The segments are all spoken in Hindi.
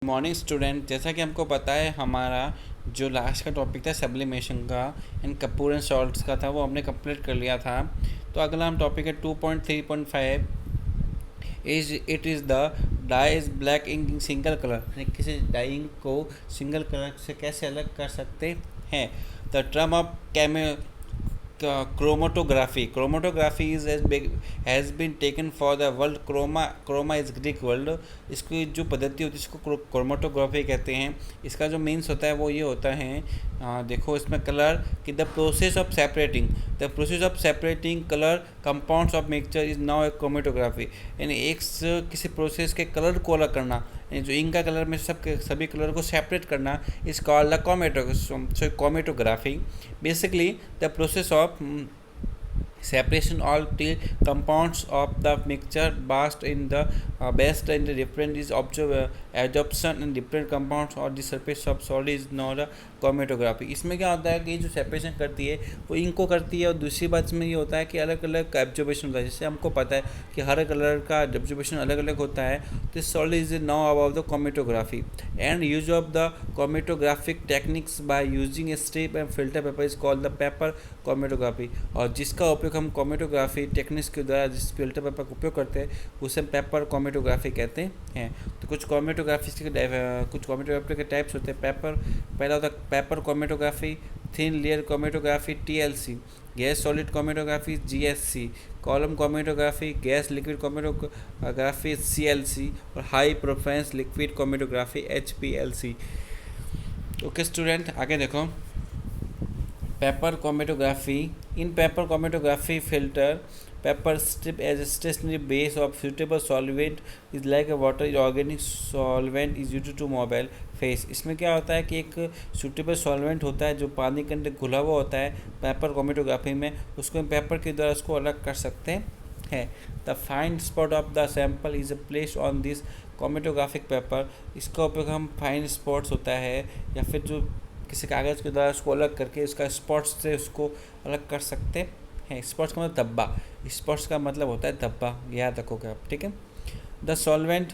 मॉर्निंग स्टूडेंट, जैसा कि हमको पता है हमारा जो लास्ट का टॉपिक था सब्लिमेशन का एंड कपूर एंड सॉल्ट्स का था वो हमने कंप्लीट कर लिया था। तो अगला हम टॉपिक है 2.3.5 is it is the dye is black in single colour. किसी डाइंग को सिंगल कलर से कैसे अलग कर सकते हैं। The term of chromatography has been taken for the word chroma is Greek word। इसकी जो पद्धति होती है इसको क्रोमाटोग्राफी कहते हैं। इसका जो मीन्स होता है वो ये होता है, देखो इसमें कलर कि the process of separating colour compounds of mixture is now A chromatography. यानी किसी प्रोसेस के कलर को अलग करना, यानी जो इंक का कलर में सभी कलर को सेपरेट करना is called the chromatography. Basically, the process of separation all three compounds of the mixture based in the different is absorption in different compounds or the surface of solid is known as chromatography. इसमें क्या होता है कि जो सेपरेशन करती है वो इंक को करती है, और दूसरी बात इसमें ये होता है कि अलग अलग का एब्जॉर्बेशन होता है। जैसे हमको पता है कि हर कलर का एब्जॉर्बेशन अलग अलग होता है। तो solid is now about the chromatography and use of the chromatographic techniques by using A strip and filter paper is called the paper chromatography. और जिसका उपयोग हम क्रोमेटोग्राफी टेक्निक्स के द्वारा जिस फिल्टर पेपर का उपयोग करते हैं उसे हम पेपर क्रोमेटोग्राफी कहते हैं। तो कुछ क्रोमेटोग्राफी के टाइप्स होते हैं। पहला होता है paper chromatography, thin layer chromatography TLC, gas solid chromatography GSC, column chromatography, gas liquid chromatography CLC और high performance liquid chromatography HPLC। Okay student, आगे देखो paper chromatography. In paper chromatography filter paper strip as a stationary base of suitable solvent is like a water organic solvent is used to mobile face. इसमें क्या होता है कि एक सूटेबल सॉल्वेंट होता है जो पानी के अंदर घुला हुआ होता है पेपर क्रोमेटोग्राफी में, उसको हम पेपर के द्वारा उसको अलग कर सकते हैं। The fine spot of the sample is place on this chromatographic paper. इसका उपयोग हम फाइन स्पॉट्स होता है या फिर जो किसी कागज़ के द्वारा उसको अलग करके उसका स्पॉट्स से उसको अलग कर सकते हैं। स्पॉट्स का मतलब धब्बा, स्पॉट्स का मतलब होता है धब्बा, याद रखोगे आप, ठीक है। The solvent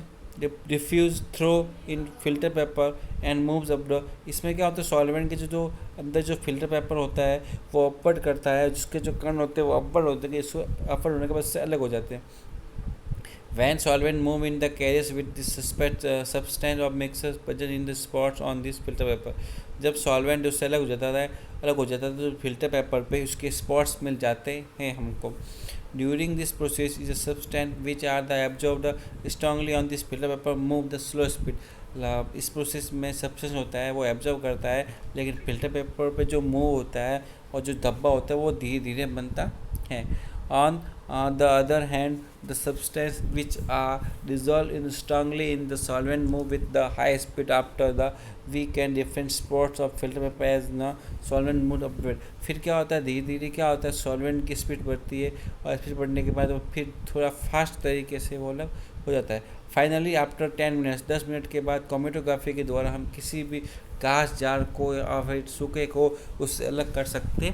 diffuse through in filter paper and moves upward. इसमें क्या होता है सॉल्वेंट के जो अंदर जो फिल्टर पेपर होता है वो अपवर्ड करता है, जिसके जो कण होते हैं वो अपवर्ड होते हैं, इसको अपवर्ड होने के बाद से अलग हो जाते हैं। When solvent move in the carriers with the substance of mixers present in the spots on this filter paper। जब सॉल्वेंट उससे अलग हो जाता है तो फिल्टर पेपर पे उसके स्पॉट्स मिल जाते हैं हमको। During this process is a substance which are the absorbed strongly on this filter paper move the slow speed. इस प्रोसेस में सब्सटेंस होता है वो एब्जॉर्ब करता है, लेकिन फिल्टर पेपर पे जो मूव होता है और जो धब्बा होता है वो धीरे धीरे बनता है। On the other hand, the substance which are dissolved in strongly in the solvent move with the high speed after the weak and different spots of filter paper as the solvent move upward। फिर क्या होता है धीरे धीरे क्या होता है सॉल्वेंट की स्पीड बढ़ती है और स्पीड बढ़ने के बाद वो फिर थोड़ा फास्ट तरीके से वो अलग हो जाता है। फाइनली आफ्टर 10 मिनट्स 10 मिनट के बाद क्रोमेटोग्राफी के द्वारा हम किसी भी घास जार को या फिर सूखे को उससे अलग कर सकते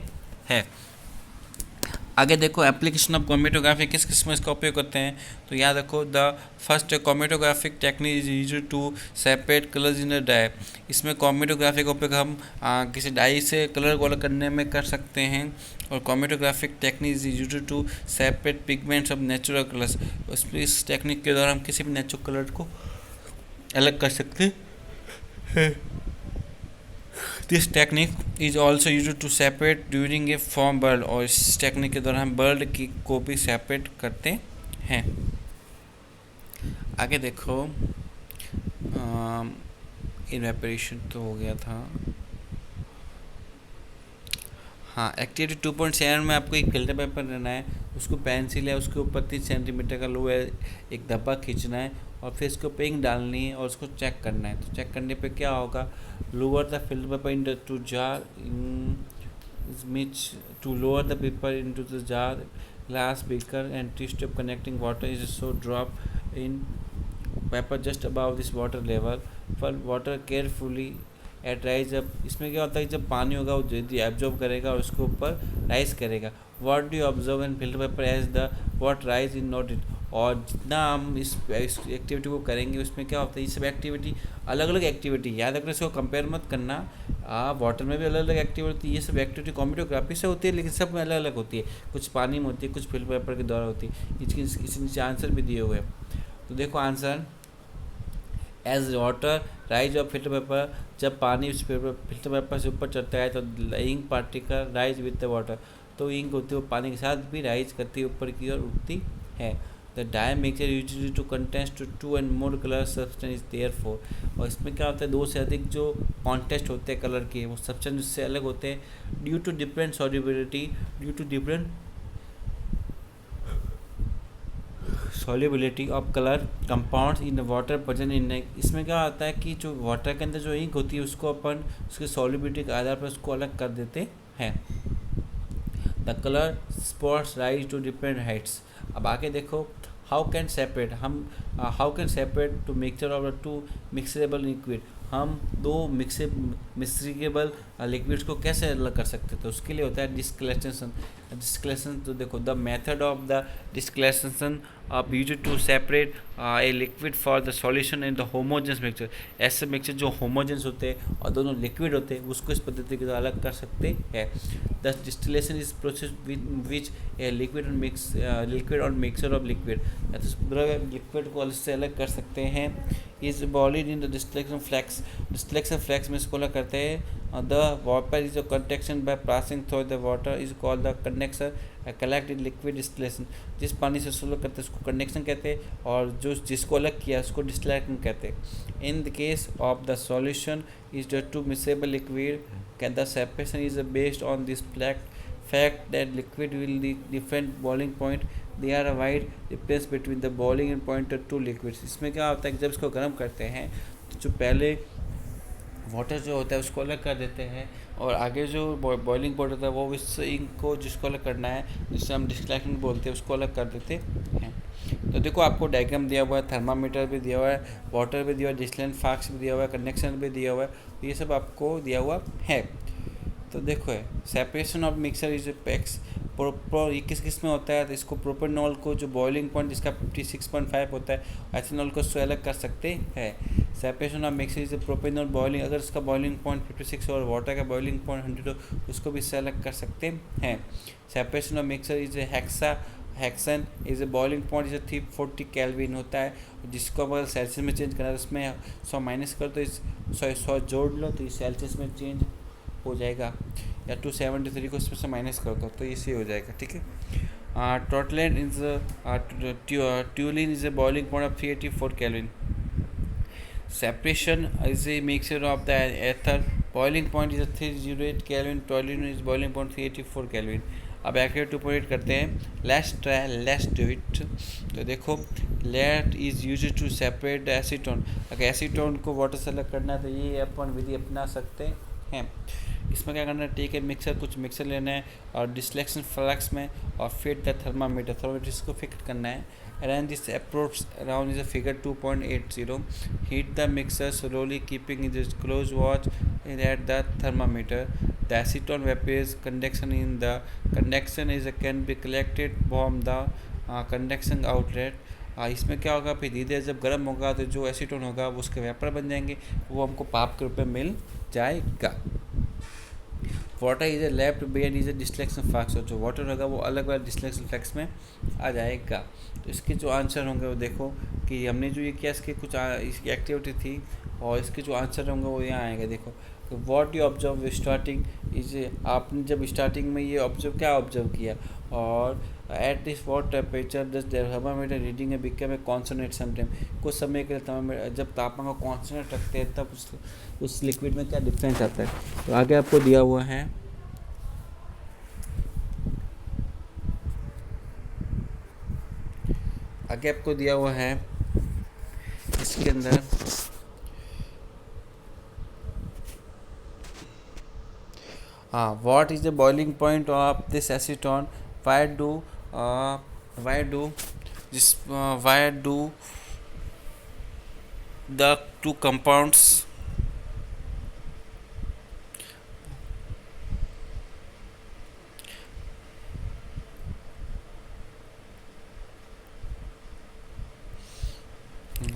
हैं। आगे देखो एप्लीकेशन ऑफ क्रोमेटोग्राफी किस किस में इसका उपयोग करते हैं। तो याद रखो the first chromatographic technique is used to separate colours in a dye. इसमें क्रोमेटोग्राफी का उपयोग हम किसी डाई से कलर को अलग करने में कर सकते हैं। और chromatographic technique is used to separate pigments of natural colours. इस टेक्निक के द्वारा हम किसी भी नेचुरल कलर को अलग कर सकते हैं। This technique is also use to separate during a form bird. और इस टेक्निक के दौरान बर्ड की को भी सेपरेट करते हैं। आगे देखो इवेपोरेशन तो हो गया था। हाँ, एक्टिविटी 2.7 में आपको एक फिल्टर पेपर लेना है, उसको पेंसिल है उसके ऊपर 30 सेंटीमीटर का लोहे एक धब्बा खींचना है और फिर इसको पिंक डालनी है और उसको चेक करना है। तो चेक करने पे क्या होगा, lower the filter paper in to jar to lower the paper in to the jar glass beaker and T-strip connecting water is so drop in paper just above this water level for water carefully at rise up। इसमें क्या होता है जब पानी होगा वो जल्दी एब्जॉर्ब करेगा और उसके ऊपर राइज करेगा। What do you observe in filter paper as the what rise in note it. और जितना हम इस एक्टिविटी को करेंगे उसमें क्या होता है, ये सब एक्टिविटी अलग अलग एक्टिविटी, याद रखना, इसको कंपेयर मत करना। वाटर में भी अलग अलग एक्टिविटी होती है, ये सब एक्टिविटी क्रोमेटोग्राफी से होती है, लेकिन सब में अलग अलग होती है। कुछ पानी में होती है, कुछ फिल्म पेपर के द्वारा होती है। इसके नीचे आंसर भी दिए हुए हैं, तो देखो answer, as water rise of filter paper, जब पानी उस फिल्टर पेपर से ऊपर चढ़ता है तो ink particle rise with the water, तो इंक होती है वो पानी के साथ भी राइज करती है, ऊपर की ओर उठती है। The dye mixture usually to contest to two and more colour substance is there for, और इसमें क्या होता है, दो से अधिक जो कॉन्टेस्ट होते हैं कलर के, वो सब्सटेंस उससे अलग होते हैं due to different solubility, due to different solubility of colour compounds in water present in. इसमें क्या होता है कि जो वाटर के अंदर जो इंक होती है उसको अपन उसके सॉल्युबिलिटी के आधार पर उसको अलग कर देते हैं। The colour spots rise to different heights. अब आगे देखो, हाउ कैन सेपरेट, हम how can separate two mixture of the two miscible liquid, हम दो मिक्सरेबल लिक्विड्स को कैसे अलग कर सकते हैं, तो उसके लिए होता है डिस्क्लेशन। डिस्क्लेशन, तो देखो, the method of the distillation आप use to separate a liquid for the solution in the homogeneous mixture. ऐसे मिक्सचर जो होमोजेंस होते हैं और दोनों लिक्विड होते हैं उसको इस पद्धति के द्वारा अलग कर सकते हैं। The distillation is process which a liquid और मिक्सचर ऑफ लिक्विड, या तो लिक्विड को से अलग कर सकते हैं। Is boiled in the distillation flask, distillation flask में इसको अलग करते हैं। The vapour is a conduction by passing through the water is called the conduction, collect in liquid distillation, जिस पानी से अलग करते हैं उसको कंडक्शन कहते हैं, और जो जिसको अलग किया उसको डिस्टिलेशन कहते हैं। In the case of the solution is the two miscible liquid, the separation is based on this fact that liquid will the different boiling point, they are a wide difference between the boiling point of two liquids। इसमें क्या होता है कि जब इसको गर्म करते हैं तो जो पहले वाटर जो होता है उसको अलग कर देते हैं, और आगे जो बॉइलिंग पॉइंट होता है वो इस इंक को जिसको अलग करना है, जिससे हम डिस्टिलेशन बोलते हैं, उसको अलग कर देते हैं। तो देखो आपको डायग्राम दिया हुआ है, थर्मामीटर भी दिया हुआ है, वाटर भी दिया हुआ है, डिस्टिलेशन फ्लास्क भी दिया हुआ है, कंडक्शन भी दिया हुआ है, तो ये सब आपको दिया हुआ है। तो देखो है, separation of mixer is PACS, ये किस किस में होता है, तो इसको प्रोपेनॉल को जो बॉइलिंग पॉइंट जिसका 56.5 होता है, एथेनॉल को उससे अलग कर सकते हैं। Separation of mixer is propanol boiling, अगर इसका बॉइलिंग पॉइंट 56 और वाटर का बॉइलिंग पॉइंट 100 हो उसको भी इससे अलग कर सकते हैं। Separation of mixer is hexane is a boiling point is 340 kelvin होता है, जिसको अगर सेल्सियस में चेंज करना है उसमें 100 माइनस कर दो, 100 जोड़ लो तो ये सेल्सियस में चेंज हो जाएगा, या 273 को इसमें से माइनस कर दो तो इसी हो जाएगा, ठीक है। टोटलेट is toluene is a boiling point of 384 kelvin. Separation is a mixture of the ether, boiling point is 308 kelvin, toluene is boiling point 384 kelvin. अब एक्टिविटी 2.8 करते हैं, let's try let's do it. तो देखो, let is use to separate the acetone, अगर एसीटोन को वाटर से अलग करना है तो ये अपन विधि अपना सकते हैं। इसमें क्या करना है, टेक है मिक्सर, कुछ मिक्सर लेना है और डिस्लेक्शन फ्लैक्स में, और फिट द थर्मामीटर इसको फिक्स करना है। Arrange this approach around is a figure 2.80, heat the mixer slowly keeping in close watch at the thermometer, the acetone vapour conduction in the conduction is can be collected from the conduction outlet. इसमें क्या होगा, फिर धीरे धीरे जब गर्म होगा तो जो एसीटोन होगा वो उसके वेपर बन जाएंगे, वो हमको पाप के रूप में मिल जाएगा। Water is a left behind is a distillation flask, और जो वाटर होगा वो अलग वाला डिस्लेक्शन फ्लैक्स में आ जाएगा। तो इसके जो आंसर होंगे वो देखो कि हमने जो ये किया इसके कुछ इसकी एक्टिविटी थी, और इसके जो आंसर होंगे वो यहाँ आएंगे। देखो, what you observe starting is, आपने जब स्टार्टिंग में ये ऑब्जर्व किया, और एट दिस वॉट टेम्परेचर दस थर्मामीटर रीडिंग है बिकम ए कॉन्सोनेट समटाइम, कुछ समय के लिए थर्मामीटर जब तापमान को कॉन्सोनेट रखते हैं तब उस लिक्विड में क्या डिफरेंस आता है। तो आगे आपको दिया हुआ है, इसके अंदर what is the boiling point of this acetone, why do the two compounds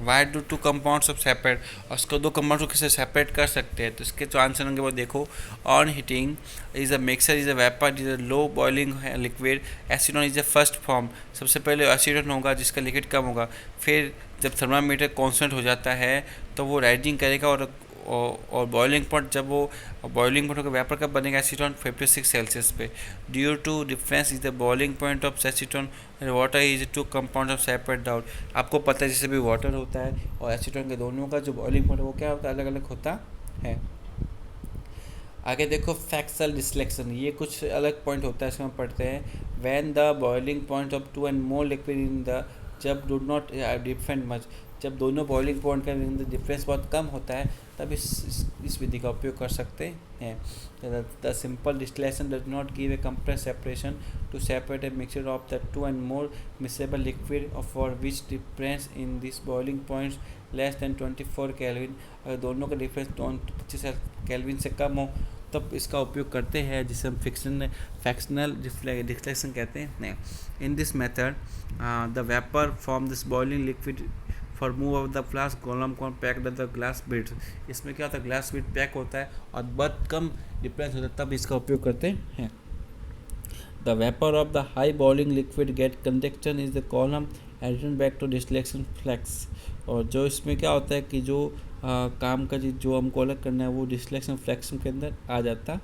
why do two compounds of separate, और उसको दो कंपाउंड्स को किसे सेपरेट कर सकते हैं, तो इसके जो आंसर होंगे वो देखो। On heating is a mixer is a vapour is a low boiling liquid, acetone is a first form, सबसे पहले एसिडोन होगा जिसका लिक्विड कम होगा, फिर जब थर्मामीटर कांस्टेंट हो जाता है तो वो राइजिंग करेगा, और बॉइलिंग पॉइंट जब वो बॉइलिंग पॉइंट का वेपर कब बनेगा एसीटोन 56 सेल्सियस पे। Due to difference is the boiling point of acetone and water is to compound of separate out. आपको पता है जैसे भी वाटर होता है और एसीटोन के दोनों का जो बॉइलिंग पॉइंट है वो क्या होता है, अलग अलग होता है। आगे देखो फ्रैक्शनल डिस्लेक्शन, ये कुछ अलग पॉइंट होता है, इसमें हम पढ़ते हैं। When the boiling point of two and more liquid in the, जब डू नॉट डिफरेंट मच, जब दोनों बॉइलिंग पॉइंट का डिफरेंस बहुत कम होता है तब इस विधि का उपयोग कर सकते हैं। The simple distillation does not give a compress separation to separate a mixture of the two and more miscible liquid for which difference in this boiling points less than 24 kelvin. अगर दोनों का डिफरेंस 25 केल्विन से कम हो तब इसका उपयोग करते हैं, जिसे हम फ्रैक्शनल डिस्लेक्शन कहते हैं। In this method the vapour from this boiling liquid for move of the flask column con packed the glass beads. इसमें क्या होता है, ग्लास बिड पैक होता है और बहुत कम डिफरेंस होता है, तब इसका उपयोग करते हैं। The vapour of the high boiling liquid get conduction is the column addition back to distillation flask. और जो इसमें क्या होता है कि जो काम का चीज़ जो हमको अलग करना है वो डिस्लेक्शन फ्लैक्शन के अंदर आ जाता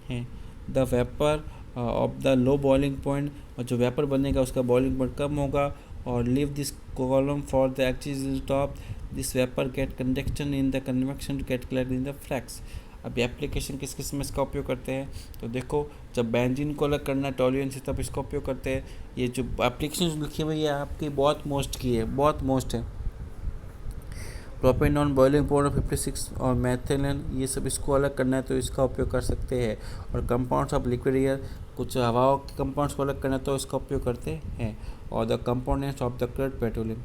है। The vapour of the low boiling point, और जो वेपर बनेगा उसका बॉइलिंग पॉइंट कम होगा, और leave this column for the axis top, this vapour get conduction in the convection get collect in the flask. अब एप्लीकेशन किस किस में इसका उपयोग करते हैं, तो देखो जब बेंजीन को अलग करना है टॉल्यूएंट से तब इसका उपयोग करते हैं। ये जो एप्लीकेशन लिखी हुई है आपकी बहुत मोस्ट की है, बहुत मोस्ट है। प्रोपेनॉन बॉइलिंग पॉइंट 56 और मैथिलीन, ये सब इसको अलग करना है तो इसका उपयोग कर सकते हैं। और कंपाउंड्स ऑफ लिक्विड एयर, कुछ हवाओं के कंपाउंड्स को अलग करना है तो इसका उपयोग करते हैं। और the components of the crude petroleum,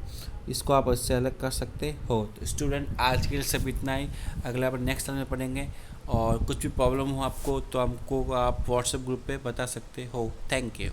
इसको आप इससे अलग कर सकते हो। तो स्टूडेंट आज के लिए सब इतना ही, अगला बार नेक्स्ट टाइम में पढ़ेंगे। और कुछ भी प्रॉब्लम हो आपको तो हमको आप व्हाट्सएप ग्रुप पे बता सकते हो। Thank you.